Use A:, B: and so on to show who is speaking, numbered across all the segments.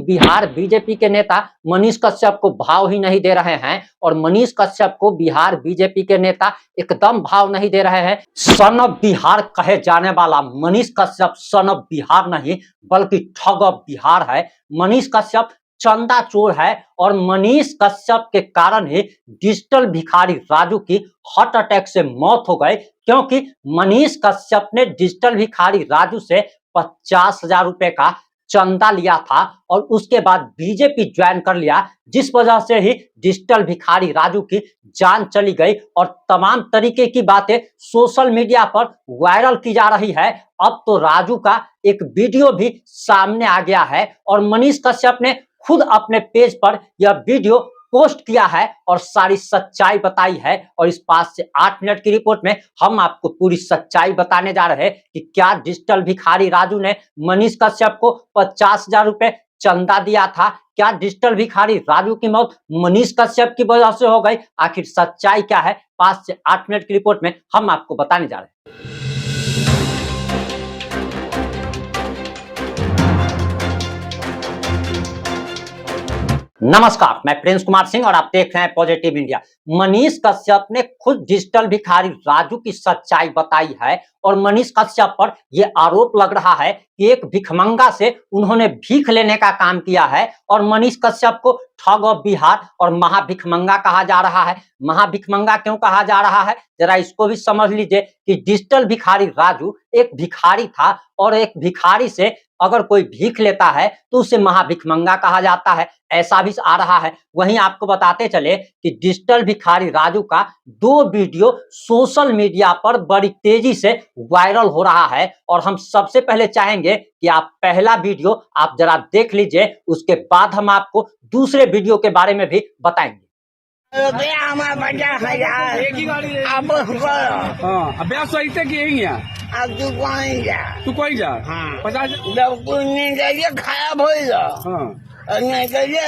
A: Bihar BJP के नेता मनीष कश्यप को भाव ही नहीं दे रहे हैं और मनीष कश्यप को बिहार बीजेपी के नेता एकदम भाव नहीं दे रहे हैं। सन ऑफ बिहार कहे जाने वाला मनीष कश्यप सन ऑफ बिहार नहीं बल्कि ठग ऑफ बिहार है। मनीष कश्यप चंदा चोर है और मनीष कश्यप के कारण ही डिजिटल भिखारी राजू की हार्ट अटैक से मौत हो गई, क्योंकि मनीष कश्यप ने डिजिटल भिखारी राजू से 50,000 रुपए का चंदा लिया था और उसके बाद बीजेपी ज्वाइन कर लिया, जिस वजह से ही डिजिटल भिखारी राजू की जान चली गई और तमाम तरीके की बातें सोशल मीडिया पर वायरल की जा रही है। अब तो राजू का एक वीडियो भी सामने आ गया है और मनीष कश्यप ने खुद अपने पेज पर यह वीडियो पोस्ट किया है और सारी सच्चाई बताई है। और इस 5 से 8 मिनट की रिपोर्ट में हम आपको पूरी सच्चाई बताने जा रहे हैं कि क्या डिजिटल भिखारी राजू ने मनीष कश्यप को 50,000 रुपए चंदा दिया था, क्या डिजिटल भिखारी राजू की मौत मनीष कश्यप की वजह से हो गई, आखिर सच्चाई क्या है। 5 से 8 मिनट की रिपोर्ट में हम आपको बताने जा रहे हैं। नमस्कार, मैं प्रिंस कुमार सिंह और आप देख रहे हैं पॉजिटिव इंडिया। मनीष कश्यप ने खुद डिजिटल भिखारी राजू की सच्चाई बताई है और मनीष कश्यप पर यह आरोप लग रहा है कि एक भिखमंगा से उन्होंने भीख लेने का काम किया है और मनीष कश्यप को ठग ऑफ बिहार और महाभिखमंगा कहा जा रहा है। महाभिखमंगा क्यों कहा जा रहा है, जरा इसको भी समझ लीजिए कि डिजिटल भिखारी राजू एक भिखारी था और एक भिखारी से अगर कोई भीख लेता है तो उसे महाभिखमंगा कहा जाता है, ऐसा भी आ रहा है। वहीं आपको बताते चले कि डिजिटल भिखारी राजू का 2 वीडियो सोशल मीडिया पर बड़ी तेजी से वायरल हो रहा है और हम सबसे पहले चाहेंगे कि आप पहला वीडियो आप जरा देख लीजिए, उसके बाद हम आपको दूसरे वीडियो के बारे में भी बताएंगे।
B: अभ्यास सही कि यही है।
C: अब
B: तू कोई जा
C: हाँ।
B: 50
C: जब कुछ नहीं करिए खाया भइला नहीं करिए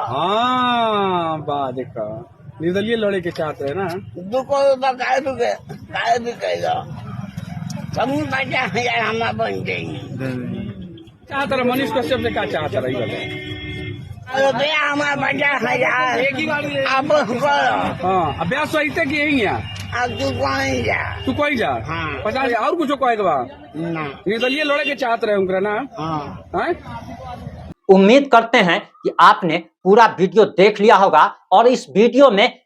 B: हाँ बात देखा निर्दलीय लड़े के चाहते है ना।
C: दुको काय भी कहेगा कम 50,000 हमारा बन जाएंगे।
B: चाहता रहा मनीष कश्यप से क्या चाहता रही
C: रुपया हमारा 50,000 अब
B: हाँ अभ्यास सही कि यही है।
C: अब
B: तू कोई जा
C: हाँ।
B: 50 और कुछ कहेगा बा
C: ना
B: निर्दलीय लड़े के चाहते रहे उनका ना।
C: हाँ
A: उम्मीद करते हैं कि आपने पूरा वीडियो देख लिया होगा और इस वीडियो में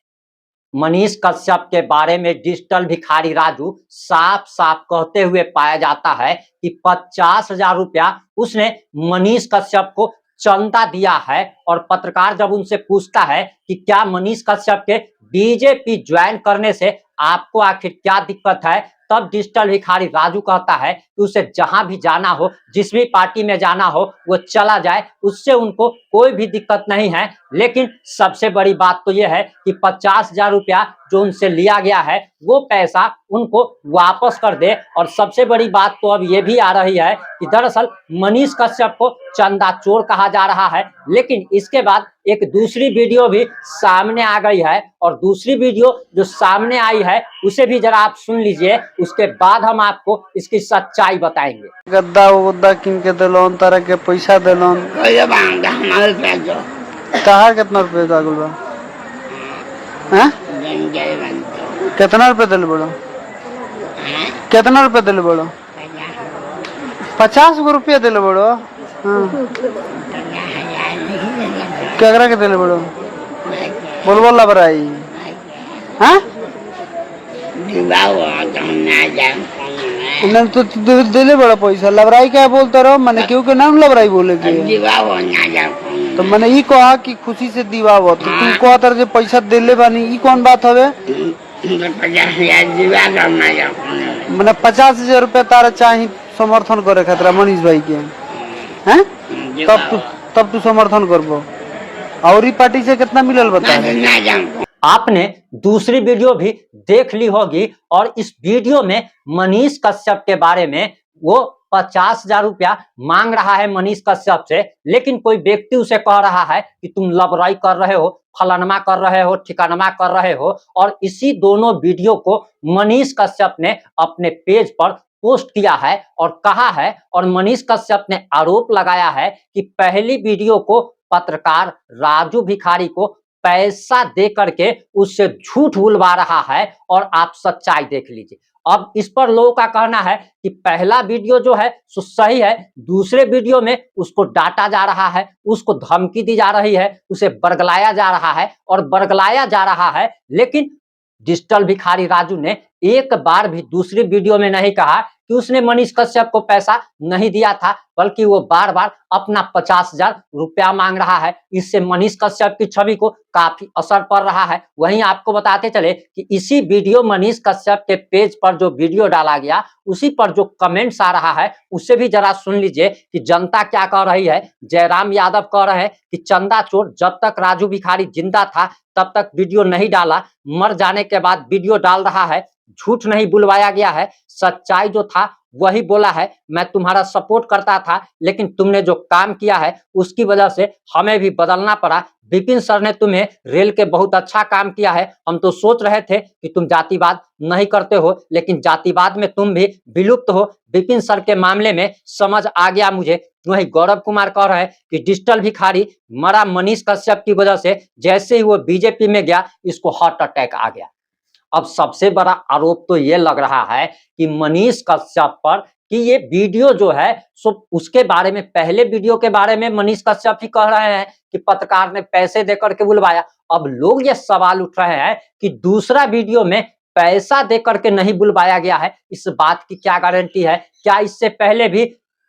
A: मनीष कश्यप के बारे में डिजिटल भिखारी राजू साफ साफ कहते हुए पाया जाता है कि 50,000 रुपया उसने मनीष कश्यप को चंदा दिया है। और पत्रकार जब उनसे पूछता है कि क्या मनीष कश्यप के बीजेपी ज्वाइन करने से आपको आखिर क्या दिक्कत है, तब डिजिटल भिखारी राजू कहता है कि उसे जहां भी जाना हो, जिस भी पार्टी में जाना हो वो चला जाए, उससे उनको कोई भी दिक्कत नहीं है। लेकिन सबसे बड़ी बात तो यह है कि 50,000 रुपया जो उनसे लिया गया है वो पैसा उनको वापस कर दे। और सबसे बड़ी बात तो अब ये भी आ रही है कि दरअसल मनीष कश्यप को चंदा चोर कहा जा रहा है। लेकिन इसके बाद एक दूसरी वीडियो भी सामने आ गई है और दूसरी वीडियो जो सामने आई है उसे भी जरा आप सुन लीजिए, उसके बाद हम आपको इसकी सच्चाई बताएंगे।
D: गद्दा उद्दा किन के दिलोन तरह के पैसा दिलोन कहा कितना रुपये दागुल बा हैं कितना रुपये दिल बड़ो कितना रुपये दिल बड़ो 50 गो रुपया दिल बड़ो केकरा के दिल बड़ो बोल बोल लबराई हैं तो दिले बड़ा पैसा लबराई क्या बोलते रहो मैंने क्यों के नाम लबराई बोले तो मैंने ये कहा कि खुशी से दीवाव तो तुम कहा तरह पैसा दिले बानी ये कौन बात हवे। मैंने 50,000 रुपया तारा चाहिए समर्थन करे खतरा मनीष भाई के हैं तब तू समर्थन करबो और ही पार्टी से कितना मिलल बता।
A: आपने दूसरी वीडियो भी देख ली होगी और इस वीडियो में मनीष कश्यप के बारे में वो 50,000 रुपया मांग रहा है मनीष कश्यप से, लेकिन कोई व्यक्ति उसे कह रहा है कि तुम लबराई कर रहे हो, फलानमा कर रहे हो, ठिकानमा कर रहे हो। और इसी दोनों वीडियो को मनीष कश्यप ने अपने पेज पर पोस्ट किया है और कहा है, और मनीष कश्यप ने आरोप लगाया है कि पहली वीडियो को पत्रकार राजू भिखारी को पैसा दे करके उससे झूठ बुलवा रहा है और आप सच्चाई देख लीजिए। अब इस पर लोगों का कहना है कि पहला वीडियो जो है सो सही है, दूसरे वीडियो में उसको डांटा जा रहा है, उसको धमकी दी जा रही है, उसे बरगलाया जा रहा है और बरगलाया जा रहा है। लेकिन डिजिटल भिखारी राजू ने एक बार भी दूसरी वीडियो में नहीं कहा कि उसने मनीष कश्यप को पैसा नहीं दिया था, बल्कि वो बार बार अपना 50,000 रुपया मांग रहा है। इससे मनीष कश्यप की छवि को काफी असर पड़ रहा है। वहीं आपको बताते चले कि इसी वीडियो मनीष कश्यप के पेज पर जो वीडियो डाला गया, उसी पर जो कमेंट्स आ रहा है उससे भी जरा सुन लीजिए कि जनता क्या कह रही है। जयराम यादव कह रहे हैं कि चंदा चोर जब तक राजू भिखारी जिंदा था तब तक वीडियो नहीं डाला, मर जाने के बाद वीडियो डाल रहा है, झूठ नहीं बुलवाया गया है, सच्चाई जो था वही बोला है। मैं तुम्हारा सपोर्ट करता था, लेकिन तुमने जो काम किया है उसकी वजह से हमें भी बदलना पड़ा। विपिन सर ने तुम्हें रेल के बहुत अच्छा काम किया है। हम तो सोच रहे थे कि तुम जातिवाद नहीं करते हो, लेकिन जातिवाद में तुम भी विलुप्त हो। विपिन सर के मामले में समझ आ गया मुझे। वही गौरव कुमार कह रहे हैं कि डिजिटल भिखारी मरा मनीष कश्यप की वजह से, जैसे ही वो बीजेपी में गया इसको हार्ट अटैक आ गया। अब सबसे बड़ा आरोप तो ये लग रहा है कि मनीष कश्यप पर कि ये वीडियो जो है सो उसके बारे में, पहले वीडियो के बारे में मनीष कश्यप ही कह रहे हैं कि पत्रकार ने पैसे देकर के बुलवाया। अब लोग ये सवाल उठ रहे हैं कि दूसरा वीडियो में पैसा देकर के नहीं बुलवाया गया है, इस बात की क्या गारंटी है? क्या इससे पहले भी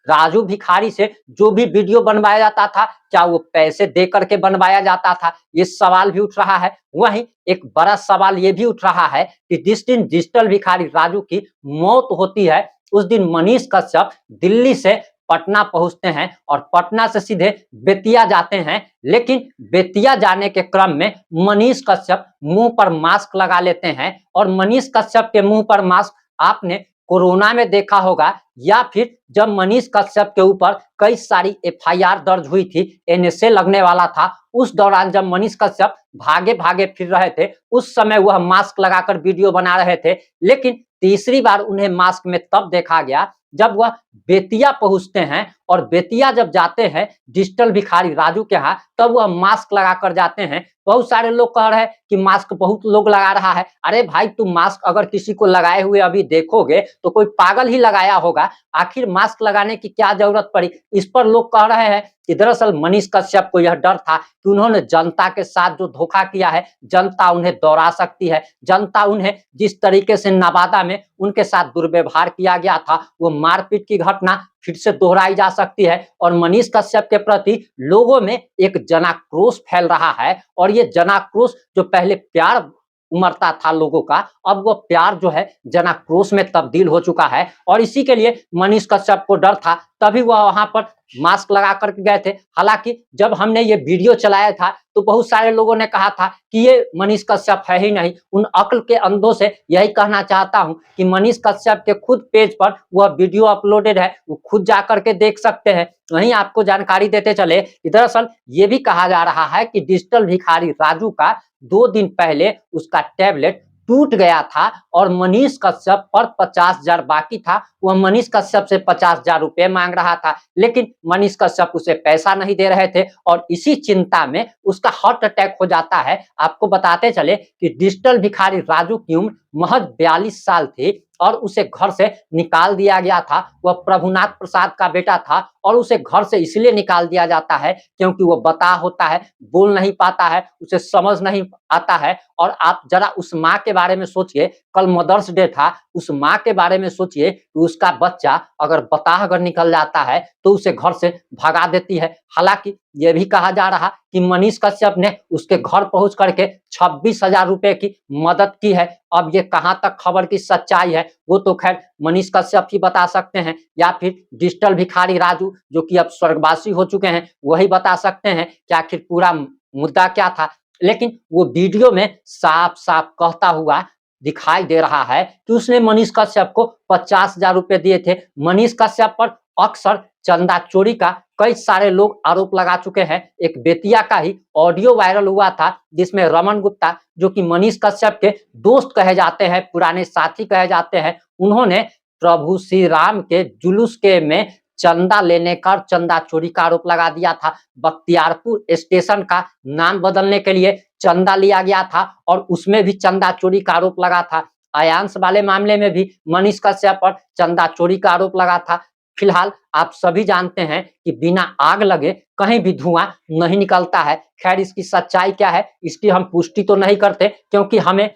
A: राजू भिखारी से जो भी वीडियो बनवाया जाता था क्या वो पैसे दे करके बनवाया जाता था? ये सवाल भी उठ रहा है। वहीं एक बड़ा सवाल ये भी उठ रहा है कि जिस दिन डिजिटल भिखारी राजू की मौत होती है उस दिन मनीष कश्यप दिल्ली से पटना पहुंचते हैं और पटना से सीधे बेतिया जाते हैं। लेकिन बेतिया जाने के क्रम में मनीष कश्यप मुंह पर मास्क लगा लेते हैं, और मनीष कश्यप के मुंह पर मास्क आपने कोरोना में देखा होगा, या फिर जब मनीष कश्यप के ऊपर कई सारी एफआईआर दर्ज हुई थी, एनएसए लगने वाला था, उस दौरान जब मनीष कश्यप भागे भागे फिर रहे थे उस समय वह मास्क लगाकर वीडियो बना रहे थे। लेकिन तीसरी बार उन्हें मास्क में तब देखा गया जब वह बेतिया पहुंचते हैं, और बेतिया जब जाते हैं डिजिटल भिखारी राजू के यहाँ तब वह मास्क लगाकर जाते हैं। बहुत सारे लोग कह रहे हैं कि मास्क बहुत लोग लगा रहा है। अरे भाई, तुम मास्क अगर किसी को लगाए हुए अभी देखोगे तो कोई पागल ही लगाया होगा, आखिर मास्क लगाने की क्या जरूरत पड़ी? इस पर लोग कह रहे हैं कि दरअसल मनीष कश्यप को यह डर था कि उन्होंने जनता के साथ जो धोखा किया है, जनता उन्हें दौड़ा सकती है, जनता उन्हें जिस तरीके से नवादा में उनके साथ दुर्व्यवहार किया गया था वो मारपीट की घटना फिर से दोहराई जा सकती है, और मनीष कश्यप के प्रति लोगों में एक जनाक्रोश फैल रहा है। और ये जनाक्रोश जो पहले प्यार उमड़ता था लोगों का, अब वो प्यार जो है जनाक्रोश में तब्दील हो चुका है। और इसी के लिए मनीष कश्यप को डर था, तभी वह वहां पर मास्क लगा करके गए थे। हालांकि जब हमने ये वीडियो चलाया था तो बहुत सारे लोगों ने कहा था कि ये मनीष कश्यप है ही नहीं। उन अक्ल के अंधों से यही कहना चाहता हूं कि मनीष कश्यप के खुद पेज पर वह वीडियो अपलोडेड है, वो खुद जाकर के देख सकते हैं। वहीं आपको जानकारी देते चले कि दरअसल ये भी कहा जा रहा है कि डिजिटल भिखारी राजू का 2 दिन पहले उसका टैबलेट टूट गया था और मनीष कश्यप पर 50,000 बाकी था। वह मनीष कश्यप से 50,000 रुपए मांग रहा था, लेकिन मनीष कश्यप उसे पैसा नहीं दे रहे थे, और इसी चिंता में उसका हार्ट अटैक हो जाता है। आपको बताते चले कि डिजिटल भिखारी राजू की उम्र महज 42 साल थी और उसे घर से निकाल दिया गया था। वह प्रभुनाथ प्रसाद का बेटा था और उसे घर से इसलिए निकाल दिया जाता है क्योंकि वो बता होता है, बोल नहीं पाता है, उसे समझ नहीं आता है। और आप जरा उस माँ के बारे में सोचिए, कल मदर्स डे था, उस माँ के बारे में सोचिए कि उसका बच्चा अगर निकल जाता है तो उसे घर से भगा देती है। हालांकि यह भी कहा जा रहा कि मनीष कश्यप ने उसके घर पहुंच करके 26,000 रुपए की मदद की है। अब ये कहां तक खबर की सच्चाई है वो तो खैर मनीष कश्यप ही बता सकते हैं, या फिर डिजिटल भिखारी राजू जो कि अब स्वर्गवासी हो चुके हैं वही बता सकते हैं कि आखिर पूरा मुद्दा क्या था। लेकिन वो वीडियो में साफ साफ कहता हुआ दिखाई दे रहा है कि उसने मनीष कश्यप को 50,000 रुपए दिए थे। मनीष कश्यप पर अक्सर चंदा चोरी का कई सारे लोग आरोप लगा चुके हैं। एक बेतिया का ही ऑडियो वायरल हुआ था जिसमें रमन गुप्ता, जो कि मनीष कश्यप के दोस्त कहे जाते हैं, पुराने साथी कहे जाते हैं, उन्होंने प्रभु श्री राम के जुलूस के में चंदा लेने का और चंदा चोरी का आरोप लगा दिया था। बख्तियारपुर स्टेशन का नाम बदलने के लिए चंदा लिया गया था और उसमें भी चंदा चोरी का आरोप लगा था। आयांश वाले मामले में भी मनीष कश्यप पर चंदा चोरी का आरोप लगा था। फिलहाल आप सभी जानते हैं कि बिना आग लगे कहीं भी धुआं नहीं निकलता है। खैर, इसकी सच्चाई क्या है इसकी हम पुष्टि तो नहीं करते, क्योंकि हमें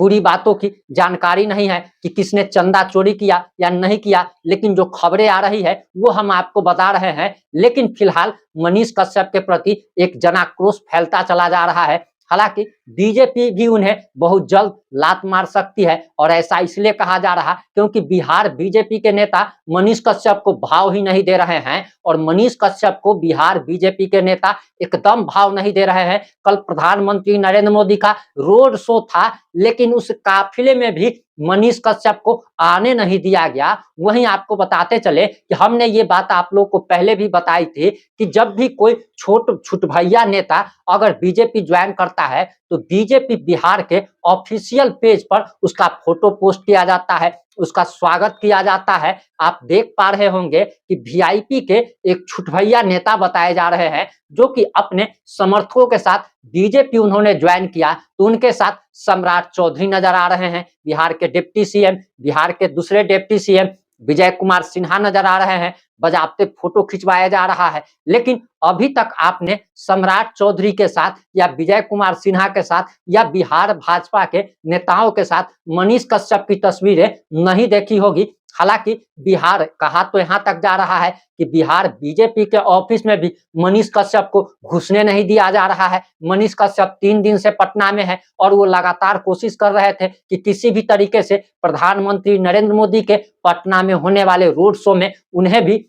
A: पूरी बातों की जानकारी नहीं है कि किसने चंदा चोरी किया या नहीं किया, लेकिन जो खबरें आ रही है वो हम आपको बता रहे हैं। लेकिन फिलहाल मनीष कश्यप के प्रति एक जनाक्रोश फैलता चला जा रहा है। हालांकि बीजेपी भी उन्हें बहुत जल्द लात मार सकती है, और ऐसा इसलिए कहा जा रहा क्योंकि बिहार बीजेपी के नेता मनीष कश्यप को भाव ही नहीं दे रहे हैं, और मनीष कश्यप को बिहार बीजेपी के नेता एकदम भाव नहीं दे रहे हैं। कल प्रधानमंत्री नरेंद्र मोदी का रोड शो था, लेकिन उस काफिले में भी मनीष कश्यप को आने नहीं दिया गया। वहीं आपको बताते चले कि हमने ये बात आप लोगों को पहले भी बताई थी कि जब भी कोई छोट भैया नेता अगर बीजेपी ज्वाइन करता है तो बीजेपी बिहार के ऑफिशियल पेज पर उसका फोटो पोस्ट किया जाता है, उसका स्वागत किया जाता है। आप देख पा रहे होंगे कि वीआईपी के एक छुटभैया नेता बताए जा रहे हैं जो कि अपने समर्थकों के साथ बीजेपी उन्होंने ज्वाइन किया, तो उनके साथ सम्राट चौधरी नजर आ रहे हैं, बिहार के डिप्टी सीएम, बिहार के दूसरे डिप्टी सीएम विजय कुमार सिन्हा नजर आ रहे हैं, बजाबते फोटो खिंचवाया जा रहा है। लेकिन अभी तक आपने सम्राट चौधरी के साथ या विजय कुमार सिन्हा के साथ या बिहार भाजपा के नेताओं के साथ मनीष कश्यप की तस्वीरें नहीं देखी होगी। हालांकि बिहार कहा तो यहाँ तक जा रहा है कि बिहार बीजेपी के ऑफिस में भी मनीष कश्यप को घुसने नहीं दिया जा रहा है। मनीष कश्यप 3 दिन से पटना में है और वो लगातार कोशिश कर रहे थे कि किसी भी तरीके से प्रधानमंत्री नरेंद्र मोदी के पटना में होने वाले रोड शो में उन्हें भी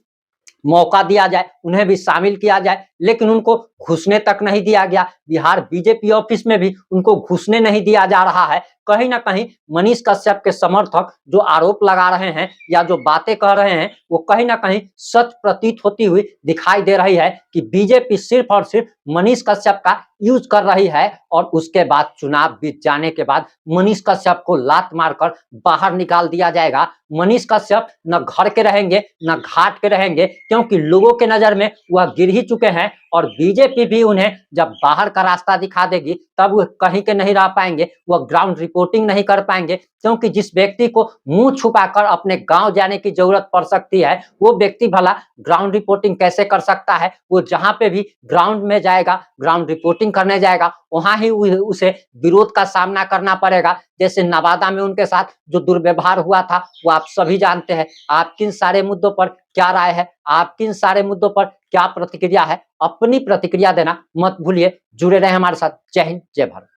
A: मौका दिया जाए, उन्हें भी शामिल किया जाए, लेकिन उनको घुसने तक नहीं दिया गया। बिहार बीजेपी ऑफिस में भी उनको घुसने नहीं दिया जा रहा है। कहीं ना कहीं मनीष कश्यप के समर्थक जो आरोप लगा रहे हैं या जो बातें कह रहे हैं वो कहीं ना कहीं सच प्रतीत होती हुई दिखाई दे रही है कि बीजेपी सिर्फ और सिर्फ मनीष कश्यप का यूज कर रही है, और उसके बाद चुनाव बीत जाने के बाद मनीष कश्यप को लात मारकर बाहर निकाल दिया जाएगा। मनीष कश्यप न घर के रहेंगे न घाट के रहेंगे, क्योंकि लोगों के नजर में वह गिर ही चुके हैं, और बीजेपी भी उन्हें जब बाहर का रास्ता दिखा देगी तब वह कहीं के नहीं रह पाएंगे, वह ग्राउंड रिपोर्टिंग नहीं कर पाएंगे। क्योंकि जिस व्यक्ति को मुंह छुपाकर अपने गांव जाने की जरूरत पड़ सकती है वो व्यक्ति भला ग्राउंड रिपोर्टिंग कैसे कर सकता है। वो जहां पे भी ग्राउंड में जाएगा, ग्राउंड रिपोर्टिंग करने जाएगा, वहां ही उसे विरोध का सामना करना पड़ेगा। जैसे नवादा में उनके साथ जो दुर्व्यवहार हुआ था वो आप सभी जानते हैं। आपकी इन सारे मुद्दों पर क्या राय है, आपकी इन सारे मुद्दों पर क्या प्रतिक्रिया है, अपनी प्रतिक्रिया देना मत भूलिए। जुड़े रहे हमारे साथ। जय हिंद, जय भारत।